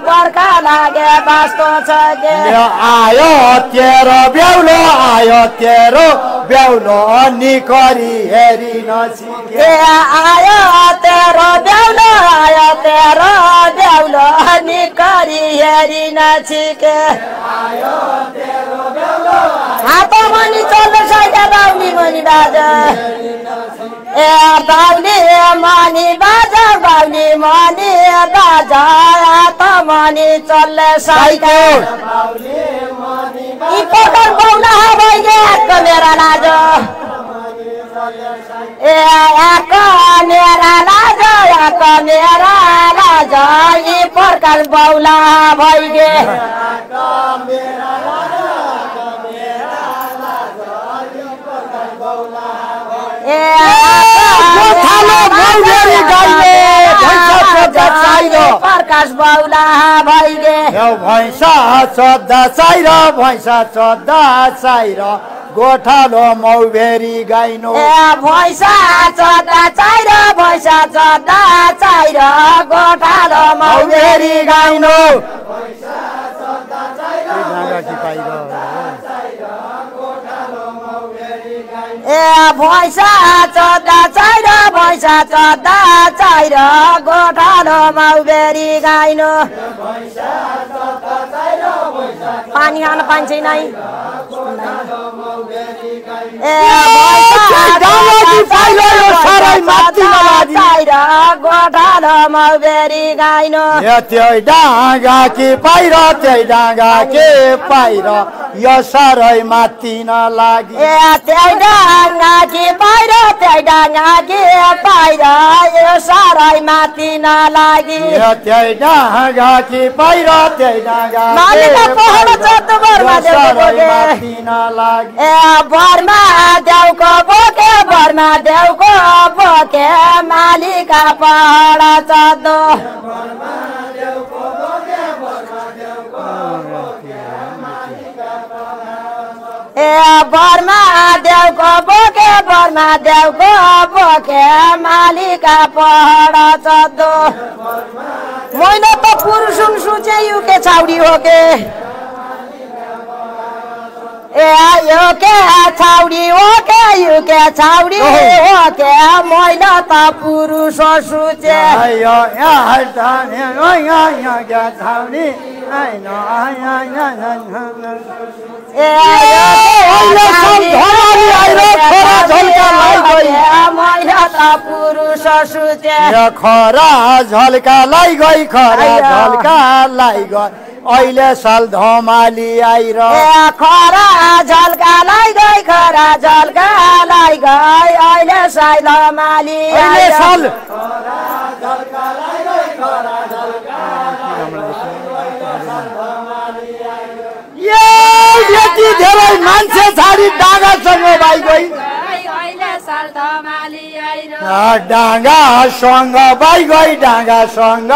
बर्खा लागे बास्तो छ के आयो तेरो ब्याउलो आयो तेरो ब्याउलो निकरी हेरी नसिके आयो तेरो ब्याउलो आयो तेरो ब्याउलो निकरी हेरी नसिके आयो तेरो ब्याउलो हात मनी चल्दैछ क्या बाउनी मनी बाजा ए बाउनी मनी बाजा बाउनी मनी बाजा हात मनी चल्ले साइकल ई पकड बौला भइगे मेरा लाज ए मेरा लाज ई प्रकार बौला भइगे प्रकाश बौला भइगे भैँसा चोद्दा चाहिर भैँसा चोद्दा चाहिर गोठालो मौबेरी गाइनो भैँसा चोद्दा चाहिर भैँसा चोद्दा चाहिर गोठालो मौबेरी गाइनो भैँसा चोद्दा चाहिर भैँसा चोद्दा चाहिर गोठालो मौबेरी गाइनो पानी खान पाइन्छ नै गोठालो मौबेरी गाइनो त्यही डाँगा कि पाइर त्यही डाँगा के पाइर यो साह्रै माथि नलागी त्यही डाँगा कि पाइर त्यही डाँगा कि पाइर यो साह्रै माथि नलागी त्यही डाँगा कि पाइर त्यही डाँगा माथि नलागी बर्मा देउको बोके बर्मा देउको बोके मालिका पहाड चढ्दो बर्मा देउको बोके बर्मा देउको बोके मालिका पहाड चढ्दो मैले त पुरुष सुचे युके छाउडी हो के यो के छाउडी हो के युके छाउडी हो के मैले त पुरुष सुचे पुरुष सुचे खरा झल्का लाई गई खरा झल्का लाई गई अहिले साल धमाली आइर खरा झल्का लाई गई खरा झल्का लाई गई अहिले साल धमाली साल यति धेरै मान्छे छाडी डाँगासँग भाइ गई डाँगासँग भाइ गई डाँगासँग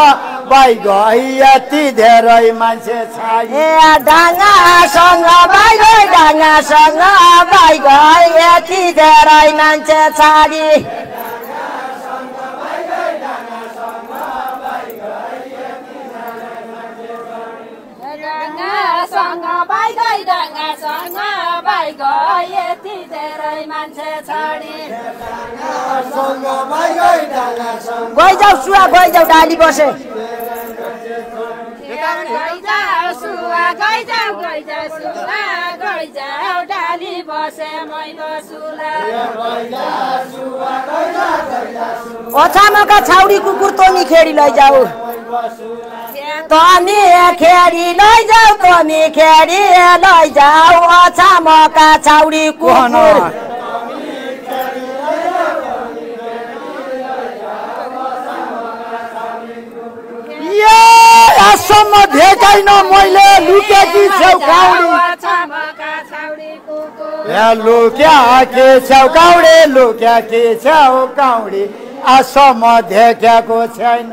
भाइ गई यति धेरै मान्छे छाडी डाँगासँग भाइ गई डाँगासँग भाइ गई यति धेरै मान्छे छाडी डाँगासँग भाइ गई डाँगासँग भाइ गई यति धेरै मान्छे छाडी गइजाऊ सुवा गइजाऊ डाली बसे गइजाऊ सुवा गइजाऊ गइजाऊ सुवा गइजाऊ डाली बसे मैलो सुला ओछामका छाउडी कुकुर तोमी खेडी लैजाऊ तमी खेडी लैजाऊ तमी खेडी लैजाऊ ओछामका छाउडी कुकुर आसम्म भेटाइन मैले लुकेकी छेउ काउडी लुक्या के छेउ काउडी लुक्या के छेउ काउडी आसम्म देखेको छैन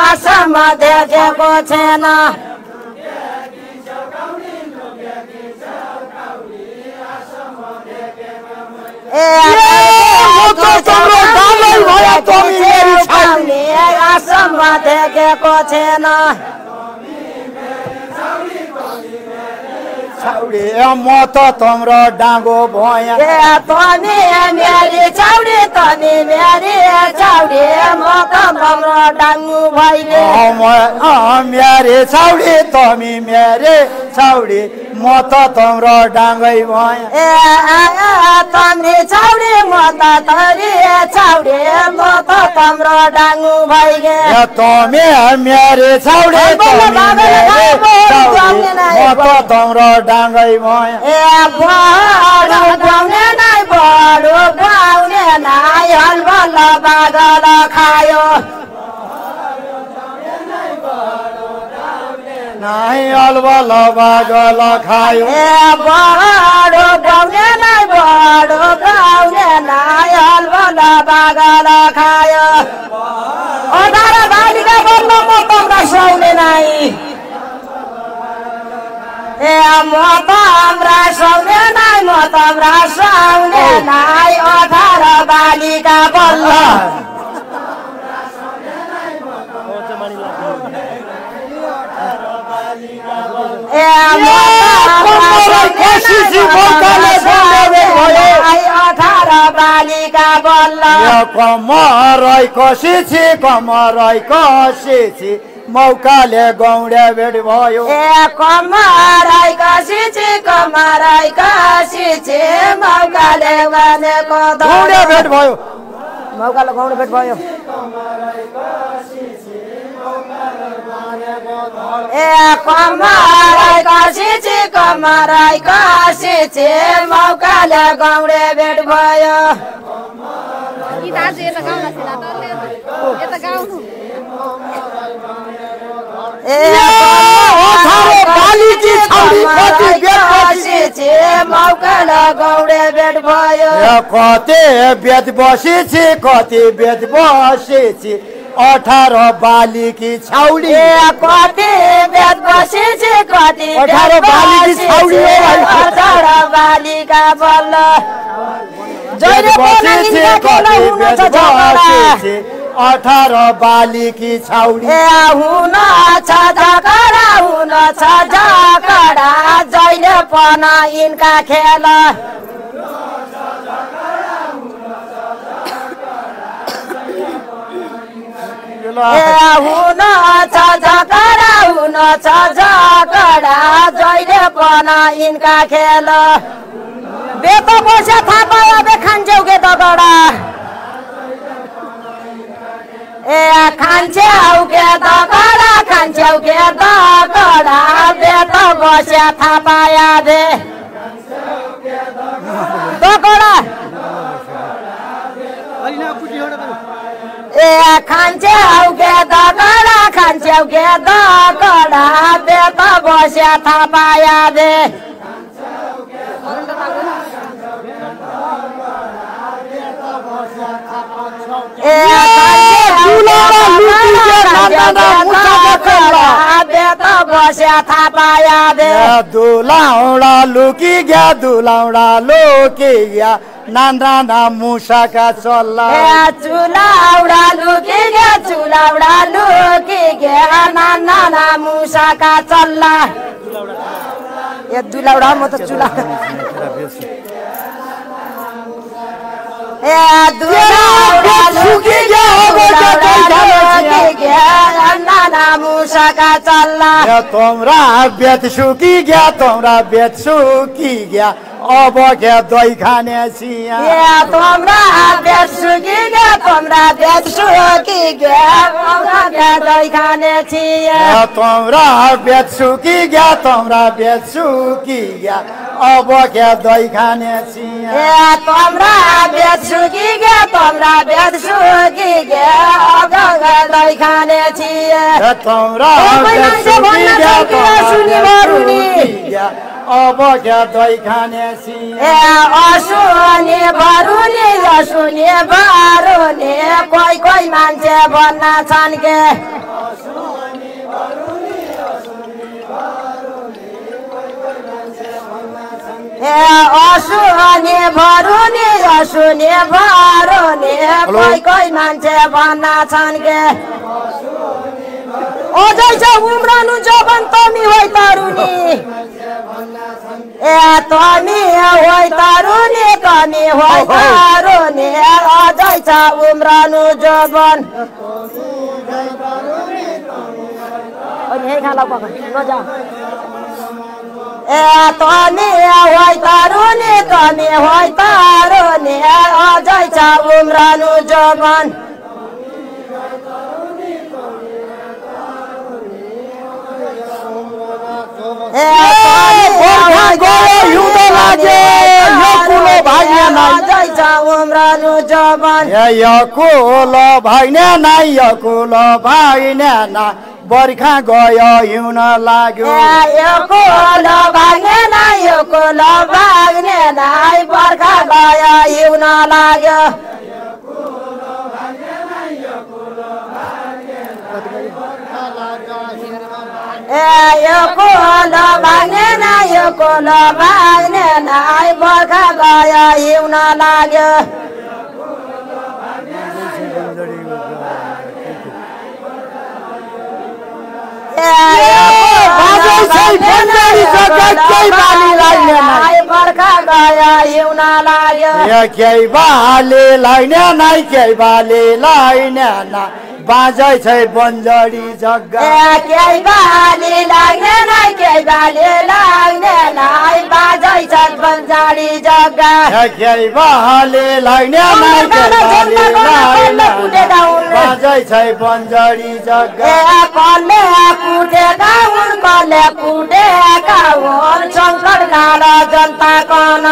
आसम्म देखेको छैन आश्रम देखेको छैन छाउडी म त तम्रो डाँगो भया तनी मेरी छाउडी तनी मेरी छाउडी म त तम्रो डाङ्गु भइले मेरे छाउडी तमी मेरे छाउडी म त तम्रो डाँगै भया तनी छाउडी म त तरी छाउडी म त तम्रो डाङ्गु भइगे तमी मेरे छाउडी तमी मेरे छाउडी म त तम्रो डाँगै भया बडो गाउने नै बडो गाउने नै हलबल बागल खायो नाइ अलबल बागल खायो बडो गाउने नै बडो गाउने नै हलबल बागल खायो 18 बालिका बन्न म तम्रा सुहाउने नै म तम्रा सुहाउने नै म तम्रा सुहाउने नै 18 बालिका बन्न बालिका बल्ल कमरै कसिछि कमरै कसिछि मौकाले गौडे भेट भयो कमरै कसिछि कमरै कसिछि मौकाले भनेको गौडे भेट भयो मौकाले गौडे भेट भयो कमरै कसिछि कमरै कसिछि मौकाले गौडे भेट भयो मौकाले गौडे भेट भयो कति बेद बसेछि कति बेद बसेछि 18 बालिकी छाउडी कति बेद बसेछि कति 18 बालिकी छाउडी 18 बालिका बल्ल जहिले बसेछि कति बेद बसेछि 18 बालिकी छाउडी हुन छ झगडा हुन छ झगडा जहिले पन यिनका खेल हुन छ झगडा हुन छ झगडा जहिले पन यिनका खेल बेत बसे थाहा पायो बे खान्छौ के दगडा खान्छौ के दगडा खान्छौ के दगडा बेत बसे थाहा पाया दे दगडा खान्छौ के दगडा खान्छौ के दगडा बेत बसे थाहा पाया दे दुलाउडा लुकी गया दुलाउडा लुकी गया नाना मुसाका चल्ला चुलाउडा लुकी गया चुलाउडा लुकी गया नाना मुसाका चल्ला ए दुलाउडा म त चुला दुलाउडा लुकी गया नाना मुसाका चल्ला तोमरा बेत सुकी गया तोमरा बेत सुकी गया अब क्या दही खाने छिया तोमरा बेत सुकी गया तोमरा बेत सुकी गया क्या दही खाने छिया तोमरा बेत सुकी गया तोमरा बेत सुकी गया अब क्या दही खाने छिया तोमरा बेत सुकी गया तोमरा बेत सुकी गया अब क्या दही खाने छिया तोमरा बेत सुकी गया तोमरा गया अब क्या दही खाने असुने भरुने असुने भरुने कोही कोही मान्छे भन्न छन् के असुने भरुने के भरोने कोही मान्छे भन्न छन् के अझै छ उम्रनु जबन तमी होइ तरुनी ए तमी होइ तरुनी कमी होइ तरुनी अझै छ उम्रनु जबन ए तमी होइ तरुनी कमी होइ तरुनी अझै छ उम्रनु जबन उम्रनु जबन यकुलो भैने ना यकुलो भैने ना बर्खा गयो हिउन लाग्यो यकुलो भाग्ने ना यकुलो भाग्ने ना बर्खा गयो हिउन लाग्यो यकुलो भाग्ने ना यकुलो भाग्ने ना बर्खा गयो हिउन लाग्यो बर्खा गयो हिउन लाग्यो केही बाले लाइने नाइ केही बाले लाइने ना बाजै छै बन्जडी जग्गा केही बाली लाग्ने नाइ केही बाली लाग्ने नाइ बाजै छ बन्जडी जग्गा केही बाले लाइने नाइ केही बाले लाइने बाजै छै बन्जडी जग्गा कले कुटेका हुन् कले कुटेका हुन् शङ्कर काल जनता कन